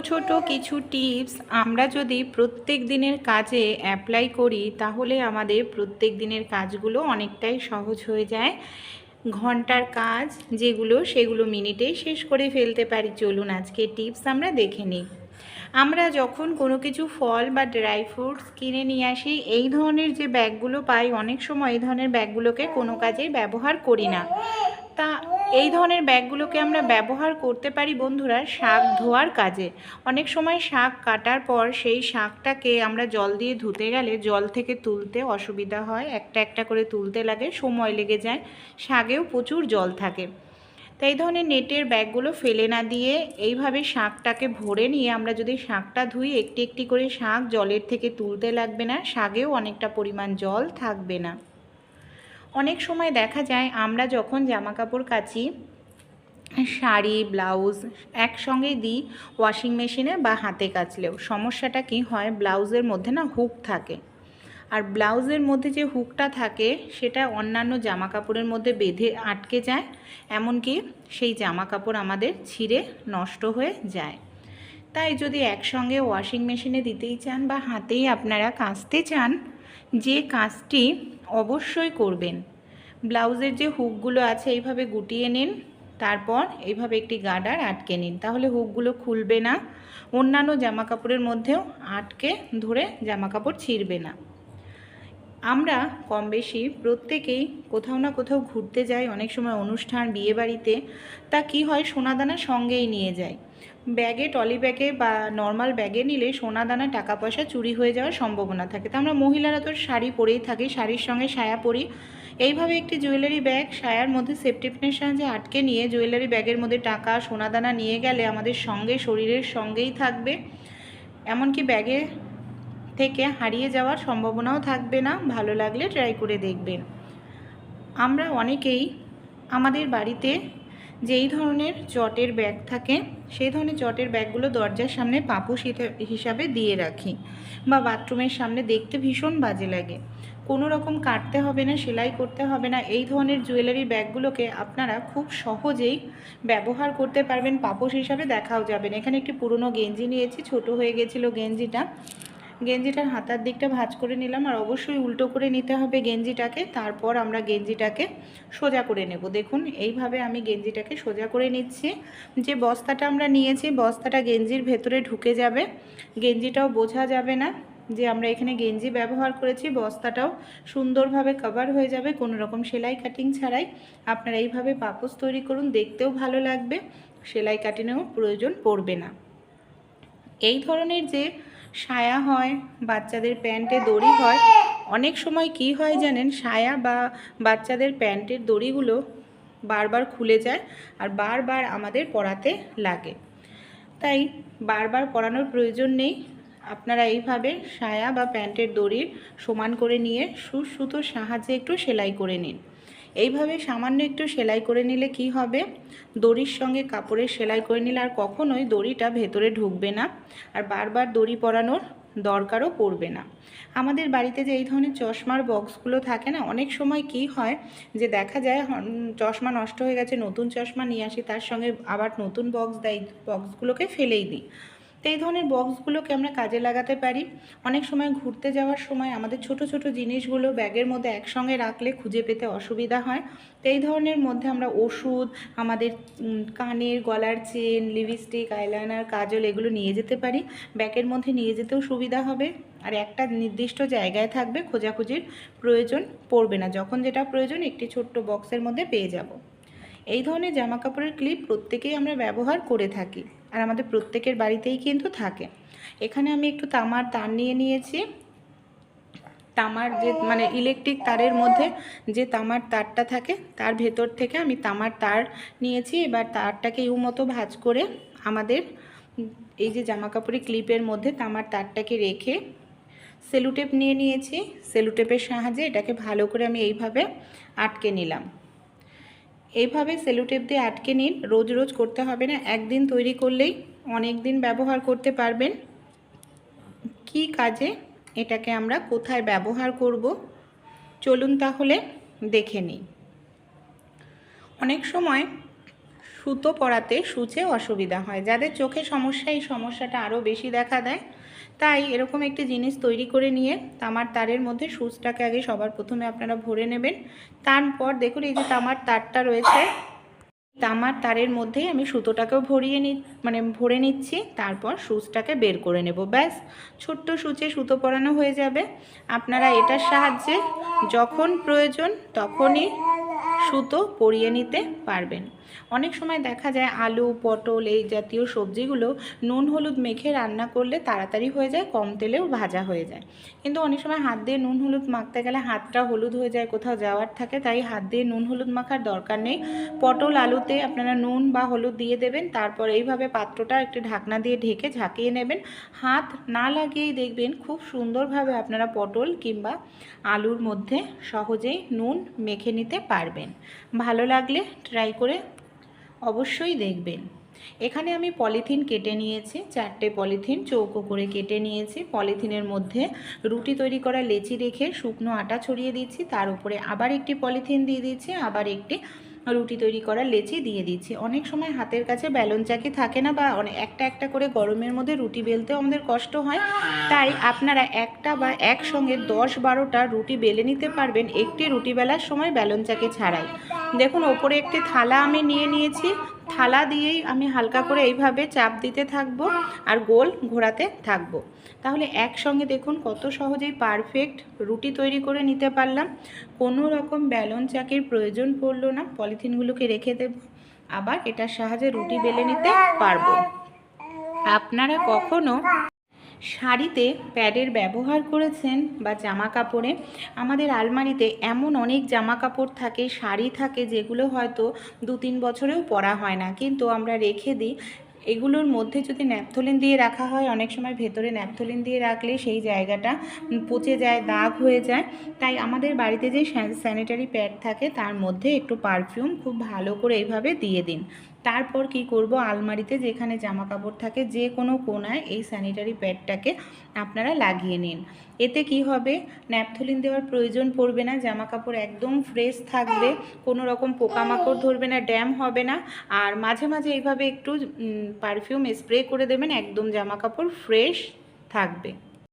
ছোট কিছু টিপস আমরা যদি প্রত্যেক দিনের কাজে অ্যাপ্লাই করি তাহলে আমাদের প্রত্যেক দিনের কাজগুলো অনেকটাই সহজ হয়ে যায়। ঘন্টার কাজ যেগুলো সেগুলো মিনিটেই শেষ করে ফেলতে পারি। চলুন আজকে টিপস আমরা দেখে নিই। আমরা যখন কোনো কিছু ফল বা ড্রাই ফ্রুটস কিনে নিয়ে আসি, এই ধরনের যে ব্যাগগুলো পাই, অনেক সময় এই ধরনের ব্যাগগুলোকে কোনো কাজেই ব্যবহার করি না। তা এই ধরনের ব্যাগগুলোকে আমরা ব্যবহার করতে পারি বন্ধুরা শাক ধোয়ার কাজে। অনেক সময় শাক কাটার পর সেই শাকটাকে আমরা জল দিয়ে ধুতে গেলে জল থেকে তুলতে অসুবিধা হয়, একটা একটা করে তুলতে লাগে, সময় লেগে যায়, শাকেও প্রচুর জল থাকে। তাই এই ধরনের নেটের ব্যাগগুলো ফেলে না দিয়ে এইভাবে শাকটাকে ভরে নিয়ে আমরা যদি শাকটা ধুই, একটি একটি করে শাক জলের থেকে তুলতে লাগবে না, শাকেও অনেকটা পরিমাণ জল থাকবে না। অনেক সময় দেখা যায় আমরা যখন জামা কাপড় কাচি, শাড়ি ব্লাউজ একসঙ্গে দিই ওয়াশিং মেশিনে বা হাতে কাচলেও সমস্যাটা কি হয়, ব্লাউজের মধ্যে না হুক থাকে, আর ব্লাউজের মধ্যে যে হুকটা থাকে সেটা অন্যান্য জামা কাপড়ের মধ্যে বেঁধে আটকে যায়, এমনকি সেই জামা কাপড় আমাদের ছিঁড়ে নষ্ট হয়ে যায়। তাই যদি একসঙ্গে ওয়াশিং মেশিনে দিতেই চান বা হাতেই আপনারা কাচতে চান, যে কাজটি অবশ্যই করবেন, ব্লাউজের যে হুকগুলো আছে এইভাবে গুটিয়ে নিন, তারপর এইভাবে একটি গার্ডার আটকে নিন, তাহলে হুকগুলো খুলবে না, অন্যান্য জামা কাপড়ের মধ্যেও আটকে ধরে জামা কাপড় ছিঁড়বে না। আমরা কম বেশি প্রত্যেকেই কোথাও না কোথাও ঘুরতে যাই, অনেক সময় অনুষ্ঠান বিয়েবাড়িতে, তা কি হয় সোনাদানা সঙ্গেই নিয়ে যায়। ব্যাগে টলি ব্যাগে বা নর্মাল ব্যাগে নিলে সোনাদানা টাকা পয়সা চুরি হয়ে যাওয়ার সম্ভাবনা থাকে। তা আমরা মহিলারা তো শাড়ি পরেই থাকি, শাড়ির সঙ্গে সায়া পরি, এইভাবে একটি জুয়েলারি ব্যাগ সায়ার মধ্যে সেফটি পিনের সাহায্যে আটকে নিয়ে জুয়েলারি ব্যাগের মধ্যে টাকা সোনাদানা নিয়ে গেলে আমাদের সঙ্গে শরীরের সঙ্গেই থাকবে, এমনকি ব্যাগে থেকে হারিয়ে যাওয়ার সম্ভাবনাও থাকবে না। ভালো লাগলে ট্রাই করে দেখবেন। আমরা অনেকেই আমাদের বাড়িতে যেই ধরনের চটের ব্যাগ থাকে সেই ধরনের চটের ব্যাগগুলো দরজার সামনে পাপোশ হিসাবে দিয়ে রাখি, বা বাথরুমের সামনে, দেখতে ভীষণ বাজে লাগে। কোনো রকম কাটতে হবে না, সেলাই করতে হবে না, এই ধরনের জুয়েলারি ব্যাগগুলোকে আপনারা খুব সহজেই ব্যবহার করতে পারবেন, পাপোশ হিসাবে দেখাও যাবেন। এখানে একটি পুরনো গেঞ্জি নিয়েছি, ছোট হয়ে গেছিলো গেঞ্জিটার হাতার দিকটা ভাঁজ করে নিলাম, আর অবশ্যই উল্টো করে নিতে হবে গেঞ্জিটাকে। তারপর আমরা গেঞ্জিটাকে সোজা করে নেব। দেখুন এইভাবে আমি গেঞ্জিটাকে সোজা করে নিচ্ছি। যে বস্তাটা আমরা নিয়েছি বস্তাটা গেঞ্জির ভেতরে ঢুকে যাবে, গেঞ্জিটাও বোঝা যাবে না যে আমরা এখানে গেঞ্জি ব্যবহার করেছি, বস্তাটাও সুন্দরভাবে কভার হয়ে যাবে কোনো রকম সেলাই কাটিং ছাড়াই। আপনারা এইভাবে পাপোশ তৈরি করুন, দেখতেও ভালো লাগবে, সেলাই কাটিংয়েও প্রয়োজন পড়বে না। এই ধরনের যে সায়া হয়, বাচ্চাদের প্যান্টে দড়ি হয়, অনেক সময় কি হয় জানেন, সায়া বা বাচ্চাদের প্যান্টের দড়িগুলো বারবার খুলে যায় আর বারবার আমাদের পরাতে লাগে। তাই বারবার পরানোর প্রয়োজন নেই। আপনারা এইভাবে সায়া বা প্যান্টের দড়ির সমান করে নিয়ে সুতোর সাহায্যে একটু সেলাই করে নিন। এইভাবে সামান্য একটু সেলাই করে নিলে কি হবে, দড়ির সঙ্গে কাপড়ের সেলাই করে নিলে আর কখনোই দড়িটা ভেতরে ঢুকবে না, আর বারবার দড়ি পরানোর দরকারও পড়বে না। আমাদের বাড়িতে যে এই ধরনের চশমার বক্সগুলো থাকে না, অনেক সময় কি হয় যে দেখা যায় চশমা নষ্ট হয়ে গেছে, নতুন চশমা নিয়ে আসি, তার সঙ্গে আবার নতুন বক্স দেয়, বক্সগুলোকে ফেলেই দিই। তো এই ধরনের বক্সগুলোকে আমরা কাজে লাগাতে পারি। অনেক সময় ঘুরতে যাওয়ার সময় আমাদের ছোট ছোট জিনিসগুলো ব্যাগের মধ্যে একসঙ্গে রাখলে খুঁজে পেতে অসুবিধা হয়। তো এই ধরনের মধ্যে আমরা ওষুধ, আমাদের কানের গলার চেন, লিপস্টিক, আইলাইনার, কাজল এগুলো নিয়ে যেতে পারি, ব্যাগের মধ্যে নিয়ে যেতেও সুবিধা হবে, আর একটা নির্দিষ্ট জায়গায় থাকবে, খোঁজাখুঁজির প্রয়োজন পড়বে না, যখন যেটা প্রয়োজন একটি ছোট্ট বক্সের মধ্যে পেয়ে যাব। এই ধরনের জামা কাপড়ের ক্লিপ প্রত্যেকেই আমরা ব্যবহার করে থাকি, আর আমাদের প্রত্যেকের বাড়িতেই কিন্তু থাকে। এখানে আমি একটু তামার তার নিয়ে নিয়েছি। তামার যে ইলেকট্রিক তারের মধ্যে যে তামার তারটা থাকে তার ভেতর থেকে আমি তামার তার নিয়েছি। এবার তারটাকে মতো ভাঁজ করে আমাদের এই যে জামা কাপড়ের ক্লিপের মধ্যে তামার তারটাকে রেখে সেলুটেপ নিয়ে নিয়েছি। সেলুটেপের সাহায্যে এটাকে ভালো করে আমি এইভাবে আটকে নিলাম। এইভাবে সেলুটেপ দিয়ে আটকে নিন, রোজ রোজ করতে হবে না, একদিন তৈরি করলেই অনেক দিন ব্যবহার করতে পারবেন। কি কাজে এটাকে আমরা কোথায় ব্যবহার করব চলুন তাহলে দেখে নিই। অনেক সময় সুতো পরাতে সূচে অসুবিধা হয়, যাদের চোখে সমস্যা এই সমস্যাটা আরও বেশি দেখা দেয়। তাই এরকম একটি জিনিস তৈরি করে নিয়ে তামার তারের মধ্যে সুচটাকে আগে সবার প্রথমে আপনারা ভরে নেবেন। তারপর দেখুন এই যে তামার তারটা রয়েছে, তামার তারের মধ্যেই আমি সুতোটাকেও ভরে নিচ্ছি। তারপর সুচটাকে বের করে নেব। ব্যাস, ছোট্ট সুচে সুতো পরানো হয়ে যাবে। আপনারা এটার সাহায্যে যখন প্রয়োজন তখনই সুতো পরিয়ে নিতে পারবেন। অনেক সময় দেখা যায় আলু, পটল এই জাতীয় সবজিগুলো নুন হলুদ মেখে রান্না করলে তাড়াতাড়ি হয়ে যায়, কম তেলেও ভাজা হয়ে যায়। কিন্তু অনেক সময় হাত দিয়ে নুন হলুদ মাখতে গেলে হাতটা হলুদ হয়ে যায়, কোথাও যাওয়ার থাকে, তাই হাত দিয়ে নুন হলুদ মাখার দরকার নেই। পটল আলুতে আপনারা নুন বা হলুদ দিয়ে দেবেন। তারপর এইভাবে পাত্রটা একটু ঢাকনা দিয়ে ঢেকে ঝাঁকিয়ে নেবেন। হাত না লাগিয়েই দেখবেন খুব সুন্দরভাবে আপনারা পটল কিংবা আলুর মধ্যে সহজেই নুন মেখে নিতে পারবেন। ভালো লাগলে ট্রাই করে অবশ্যই দেখবেন। এখানে আমি পলিথিন কেটে নিয়েছি, 4টে পলিথিন চৌকো করে কেটে নিয়েছি। পলিথিনের মধ্যে রুটি তৈরি করা লেচি রেখে শুকনো আটা ছড়িয়ে দিচ্ছি, তার উপরে আবার একটি পলিথিন দিয়ে দিচ্ছি, আবার একটি রুটি তৈরি করা লেচি দিয়ে দিচ্ছি। অনেক সময় হাতের কাছে বেলন চাকি থাকে না, বা একটা একটা করে গরমের মধ্যে রুটি বেলতেও আমাদের কষ্ট হয়। তাই আপনারা একটা বা একসঙ্গে 10-12টা রুটি বেলে নিতে পারবেন একটি রুটি বেলার সময় বেলন চাকি ছাড়াই। দেখুন ওপরে একটি থালা আমি নিয়ে নিয়েছি, থালা দিয়েই আমি হালকা করে এইভাবে চাপ দিতে থাকবো আর গোল ঘোরাতে থাকবো। তাহলে একসঙ্গে দেখুন কত সহজেই পারফেক্ট রুটি তৈরি করে নিতে পারলাম। কোনো রকম বেলন চাকির প্রয়োজন পড়লো না। পলিথিনগুলোকে রেখে দেব, আবার এটার সাহায্যে রুটি বেলে নিতে পারবো। আপনারা কখনো শাড়িতে প্যাডের ব্যবহার করেছেন বা জামা কাপড়ে? আমাদের আলমারিতে এমন অনেক জামা কাপড় থাকে, শাড়ি থাকে, যেগুলো হয়তো 2-3 বছরেও পরা হয় না, কিন্তু আমরা রেখে দিই। এগুলোর মধ্যে যদি ন্যাপথলিন দিয়ে রাখা হয়, অনেক সময় ভেতরে ন্যাপথলিন দিয়ে রাখলে সেই জায়গাটা পচে যায়, দাগ হয়ে যায়। তাই আমাদের বাড়িতে যে স্যানিটারি প্যাড থাকে তার মধ্যে একটু পারফিউম খুব ভালো করে এইভাবে দিয়ে দিন। তারপর কি করব, আলমারিতে যেখানে জামা কাপড় থাকে যে কোনো কোণায় এই স্যানিটারি প্যাডটাকে আপনারা লাগিয়ে নিন। এতে কি হবে, ন্যাপথলিন দেওয়ার প্রয়োজন পড়বে না, জামা কাপড় একদম ফ্রেশ থাকবে, কোনো রকম পোকামাকড় ধরবে না, ড্যাম হবে না। আর মাঝে মাঝে এইভাবে একটু পারফিউম স্প্রে করে দেবেন, একদম জামা কাপড় ফ্রেশ থাকবে।